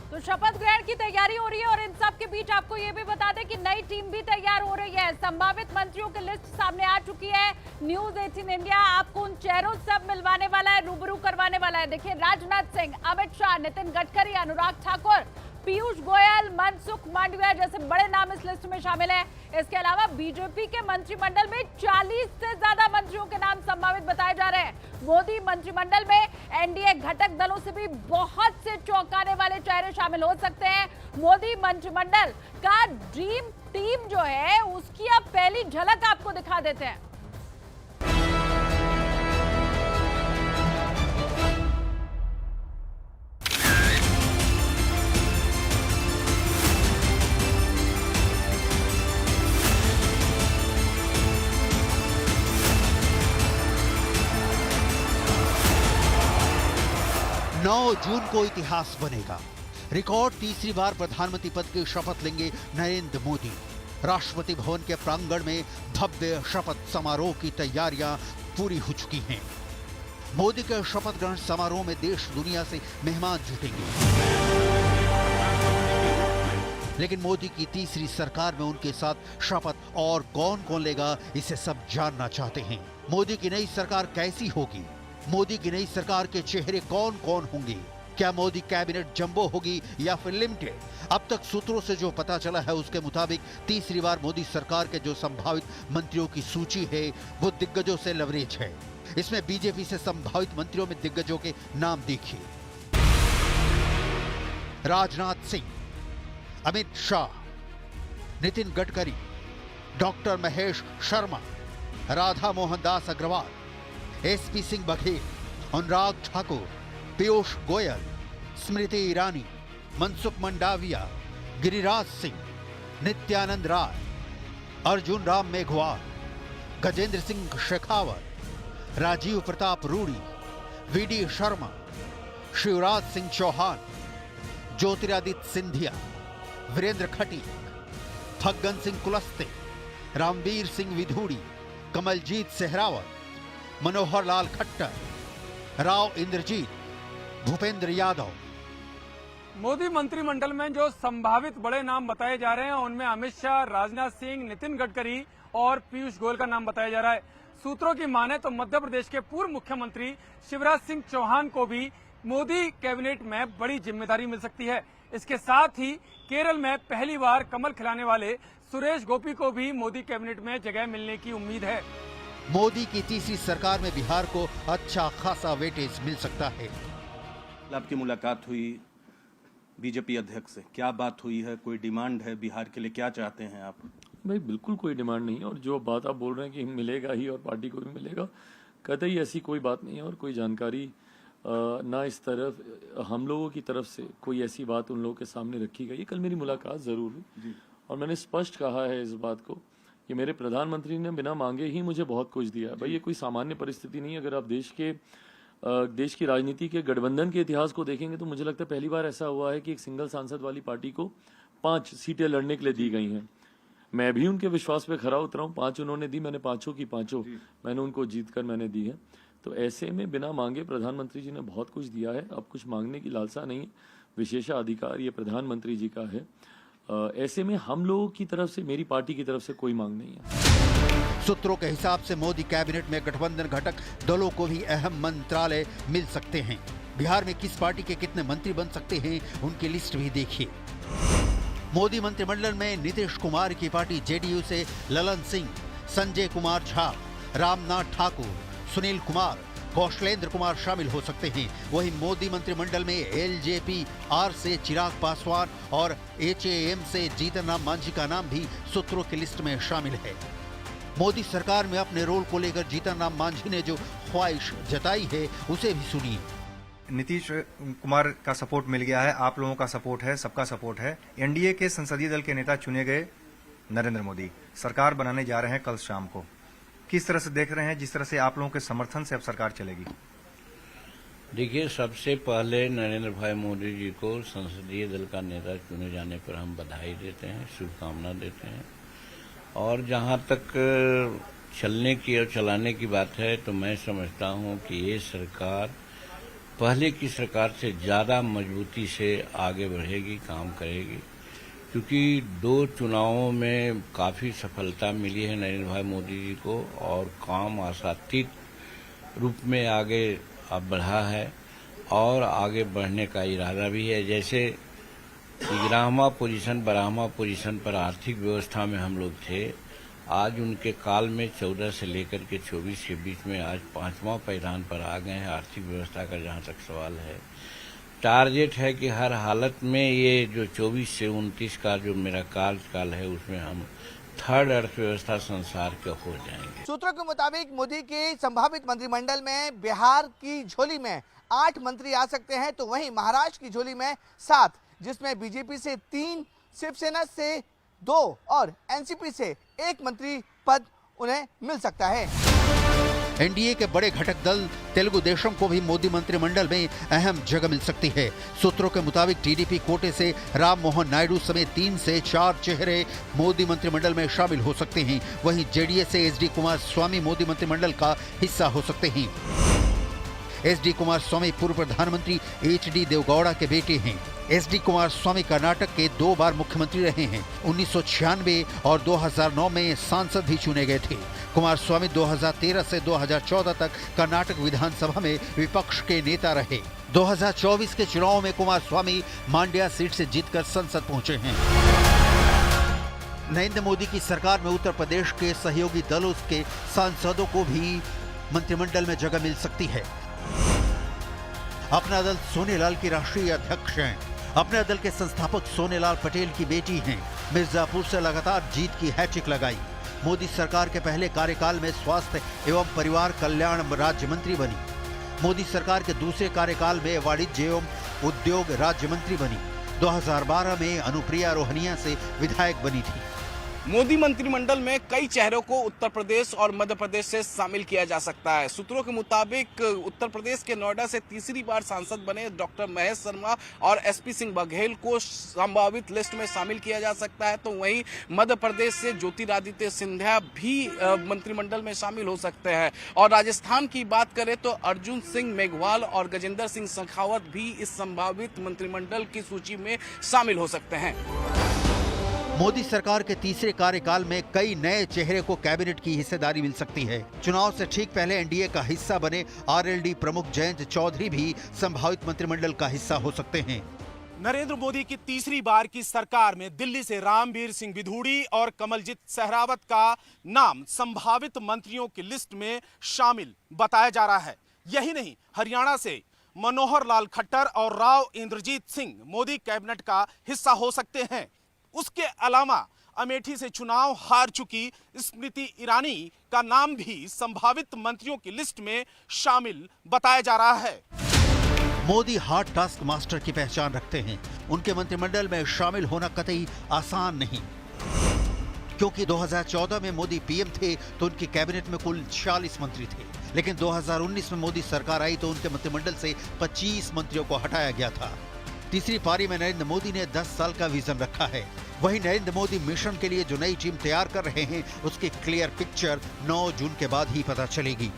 तो शपथ ग्रहण की तैयारी हो रही है और इन सब के बीच आपको ये भी बता दें कि नई टीम भी तैयार हो रही है। संभावित मंत्रियों की लिस्ट सामने आ चुकी है। न्यूज 18 इंडिया आपको उन चेहरों से सब मिलवाने वाला है, रूबरू करवाने वाला है। देखिए, राजनाथ सिंह, अमित शाह, नितिन गडकरी, अनुराग ठाकुर, पीयूष गोयल, मनसुख मांडविया जैसे बड़े नाम इस लिस्ट में शामिल है। इसके अलावा बीजेपी के मंत्रिमंडल में 40 से ज्यादा मंत्रियों के नाम संभावित बताए जा रहे हैं। मोदी मंत्रिमंडल में एनडीए घटक दलों से भी बहुत से चौंकाने वाले चेहरे शामिल हो सकते हैं। मोदी मंत्रिमंडल का ड्रीम टीम जो है उसकी अब पहली झलक आपको दिखा देते हैं। जून को इतिहास बनेगा। रिकॉर्ड तीसरी बार प्रधानमंत्री पद की शपथ लेंगे नरेंद्र मोदी। राष्ट्रपति भवन के प्रांगण में भव्य शपथ समारोह की तैयारियां पूरी हो चुकी हैं। मोदी के शपथ ग्रहण समारोह में देश दुनिया से मेहमान जुटेंगे। लेकिन मोदी की तीसरी सरकार में उनके साथ शपथ और कौन कौन लेगा, इसे सब जानना चाहते हैं। मोदी की नई सरकार कैसी होगी? मोदी की नई सरकार के चेहरे कौन कौन होंगे? क्या मोदी कैबिनेट जंबो होगी या फिर लिमिटेड? अब तक सूत्रों से जो पता चला है उसके मुताबिक तीसरी बार मोदी सरकार के जो संभावित मंत्रियों की सूची है वो दिग्गजों से लवरेज है। इसमें बीजेपी से संभावित मंत्रियों में दिग्गजों के नाम देखिए। Rajnath Singh, Amit Shah, Nitin Gadkari, doctor Mahesh Sharma, Radha Mohan Das Agarwal, SP Singh Baghel, Anurag Thakur, Piyush Goyal, Smriti Irani, Mansukh Mandaviya, Giriraj Singh, Nityanand Rai, Arjun Ram Meghwal, Gajendra Singh Shekhawat, Rajiv Pratap Rudy, VD Sharma, Shivraj Singh Chauhan, Jyotiraditya Scindia, Virendra Khatik, Faggan Singh Kulaste, Ramveer Singh विधूड़ी, Kamaljeet Sehrawat, Manohar Lal Khattar, Rao Inderjit, Bhupendra Yadav. Modi मंत्रिमंडल में जो संभावित बड़े नाम बताए जा रहे हैं उनमें अमित शाह, राजनाथ सिंह, नितिन गडकरी और पीयूष गोयल का नाम बताया जा रहा है। सूत्रों की माने तो मध्य प्रदेश के पूर्व मुख्यमंत्री शिवराज सिंह चौहान को भी मोदी कैबिनेट में बड़ी जिम्मेदारी मिल सकती है। इसके साथ ही केरल में पहली बार कमल खिलाने वाले सुरेश गोपी को भी मोदी कैबिनेट में जगह मिलने की उम्मीद है। मोदी की तीसरी सरकार में बिहार को अच्छा खासा वेटेज मिल सकता है। आपकी मुलाकात हुई बीजेपी अध्यक्ष से, क्या बात हुई है? कोई डिमांड है बिहार के लिए? क्या चाहते हैं आप? भाई बिल्कुल कोई डिमांड नहीं है, और जो बात आप बोल रहे हैं कि मिलेगा ही और पार्टी को भी मिलेगा, कतई ऐसी कोई बात नहीं है। और कोई जानकारी ना इस तरफ हम लोगों की तरफ से कोई ऐसी बात उन लोगों के सामने रखी गई। कल मेरी मुलाकात जरूर हुई और मैंने स्पष्ट कहा है इस बात को कि मेरे प्रधानमंत्री ने बिना मांगे ही मुझे बहुत कुछ दिया है। भाई ये कोई सामान्य परिस्थिति नहीं है। अगर आप देश की राजनीति के गठबंधन के इतिहास को देखेंगे तो मुझे लगता है पहली बार ऐसा हुआ है कि एक सिंगल सांसद वाली पार्टी को 5 सीटें लड़ने के लिए दी गई हैं। मैं भी उनके विश्वास पे खरा उतरा हूँ। 5 उन्होंने दी, मैंने पांचों की पांचों मैंने उनको जीत कर मैंने दी है। तो ऐसे में बिना मांगे प्रधानमंत्री जी ने बहुत कुछ दिया है। अब कुछ मांगने की लालसा नहीं है, विशेषाधिकार ये प्रधानमंत्री जी का है। ऐसे में हम लोगों की तरफ से, मेरी पार्टी की तरफ से कोई मांग नहीं है। सूत्रों के हिसाब से मोदी कैबिनेट में गठबंधन घटक दलों को भी अहम मंत्रालय मिल सकते हैं। बिहार में किस पार्टी के कितने मंत्री बन सकते हैं उनकी लिस्ट भी देखिए। मोदी मंत्रिमंडल में नीतीश कुमार की पार्टी जेडीयू से ललन सिंह, संजय कुमार झा, रामनाथ ठाकुर, सुनील कुमार, कौशलेंद्र कुमार शामिल हो सकते हैं। वहीं मोदी मंत्रिमंडल में एलजेपी आर से चिराग पासवान और एचएएम से जीतन राम मांझी का नाम भी सूत्रों की लिस्ट में शामिल है। मोदी सरकार में अपने रोल को लेकर जीतन राम मांझी ने जो ख्वाहिश जताई है उसे भी सुनिए। नीतीश कुमार का सपोर्ट मिल गया है, आप लोगों का सपोर्ट है, सबका सपोर्ट है। एनडीए के संसदीय दल के नेता चुने गए नरेंद्र मोदी सरकार बनाने जा रहे हैं कल शाम को। किस तरह से देख रहे हैं, जिस तरह से आप लोगों के समर्थन से अब सरकार चलेगी? देखिए, सबसे पहले नरेंद्र भाई मोदी जी को संसदीय दल का नेता चुने जाने पर हम बधाई देते हैं, शुभकामना देते हैं। और जहां तक चलने की और चलाने की बात है तो मैं समझता हूं कि ये सरकार पहले की सरकार से ज्यादा मजबूती से आगे बढ़ेगी, काम करेगी, क्योंकि 2 चुनावों में काफी सफलता मिली है नरेंद्र भाई मोदी जी को और काम आशातीत रूप में आगे अब बढ़ा है और आगे बढ़ने का इरादा भी है। जैसे 11वां पोजीशन 12वां पोजीशन पर आर्थिक व्यवस्था में हम लोग थे, आज उनके काल में 14 से लेकर के 24 के बीच में आज 5वां पैदान पर आ गए हैं आर्थिक व्यवस्था का जहां तक सवाल है। टारगेट है कि हर हालत में ये जो 24 से 29 का जो मेरा कार्यकाल है उसमें हम 3rd अर्थव्यवस्था संसार के हो जाएंगे। सूत्रों के मुताबिक मोदी के संभावित मंत्रिमंडल में बिहार की झोली में 8 मंत्री आ सकते हैं, तो वहीं महाराष्ट्र की झोली में 7, जिसमें बीजेपी से 3, शिवसेना से 2 और एनसीपी से 1 मंत्री पद उन्हें मिल सकता है। एनडीए के बड़े घटक दल तेलुगु देशम को भी मोदी मंत्रिमंडल में अहम जगह मिल सकती है। सूत्रों के मुताबिक टीडीपी कोटे से राम मोहन नायडू समेत 3 से 4 चेहरे मोदी मंत्रिमंडल में शामिल हो सकते हैं। वहीं जेडीएस से एचडी कुमारस्वामी मोदी मंत्रिमंडल का हिस्सा हो सकते हैं। एचडी कुमारस्वामी पूर्व प्रधानमंत्री एचडी देवगौड़ा के बेटे हैं। एचडी कुमारस्वामी कर्नाटक के 2 बार मुख्यमंत्री रहे हैं। 1996 और 2009 में सांसद भी चुने गए थे। कुमारस्वामी 2013 से 2014 तक कर्नाटक विधानसभा में विपक्ष के नेता रहे। 2024 के चुनाव में कुमारस्वामी मांड्या सीट से जीतकर संसद पहुंचे हैं। नरेंद्र मोदी की सरकार में उत्तर प्रदेश के सहयोगी दलों के सांसदों को भी मंत्रिमंडल में जगह मिल सकती है। अपना दल सोनेलाल की राष्ट्रीय अध्यक्ष हैं। अपने दल के संस्थापक सोनेलाल पटेल की बेटी हैं। मिर्जापुर से लगातार जीत की हैट्रिक लगाई। मोदी सरकार के पहले कार्यकाल में स्वास्थ्य एवं परिवार कल्याण राज्य मंत्री बनी। मोदी सरकार के दूसरे कार्यकाल में वाणिज्य एवं उद्योग राज्य मंत्री बनी। 2012 में अनुप्रिया रोहनिया से विधायक बनी थी। मोदी मंत्रिमंडल में कई चेहरों को उत्तर प्रदेश और मध्य प्रदेश से शामिल किया जा सकता है। सूत्रों के मुताबिक उत्तर प्रदेश के नोएडा से तीसरी बार सांसद बने डॉक्टर महेश शर्मा और एसपी सिंह बघेल को संभावित लिस्ट में शामिल किया जा सकता है, तो वहीं मध्य प्रदेश से ज्योतिरादित्य सिंधिया भी मंत्रिमंडल में शामिल हो सकते हैं। और राजस्थान की बात करें तो अर्जुन सिंह मेघवाल और गजेंद्र सिंह शेखावत भी इस संभावित मंत्रिमंडल की सूची में शामिल हो सकते हैं। मोदी सरकार के तीसरे कार्यकाल में कई नए चेहरे को कैबिनेट की हिस्सेदारी मिल सकती है। चुनाव से ठीक पहले एनडीए का हिस्सा बने आरएलडी प्रमुख जयंत चौधरी भी संभावित मंत्रिमंडल का हिस्सा हो सकते हैं। नरेंद्र मोदी की तीसरी बार की सरकार में दिल्ली से रामवीर सिंह विधूड़ी और कमलजीत सहरावत का नाम संभावित मंत्रियों की लिस्ट में शामिल बताया जा रहा है। यही नहीं, हरियाणा से मनोहर लाल खट्टर और राव इंद्रजीत सिंह मोदी कैबिनेट का हिस्सा हो सकते हैं। उसके अलावा अमेठी से चुनाव हार चुकी स्मृति ईरानी का नाम भी संभावित मंत्रियों की लिस्ट में शामिल बताया जा रहा है। मोदी हार्ड टास्क मास्टर की पहचान रखते हैं। उनके मंत्रिमंडल में शामिल होना कतई आसान नहीं, क्योंकि 2014 में मोदी पीएम थे तो उनकी कैबिनेट में कुल 46 मंत्री थे, लेकिन 2019 में मोदी सरकार आई तो उनके मंत्रिमंडल से 25 मंत्रियों को हटाया गया था। तीसरी पारी में नरेंद्र मोदी ने 10 साल का विजन रखा है। वहीं नरेंद्र मोदी मिशन के लिए जो नई टीम तैयार कर रहे हैं उसकी क्लियर पिक्चर 9 जून के बाद ही पता चलेगी।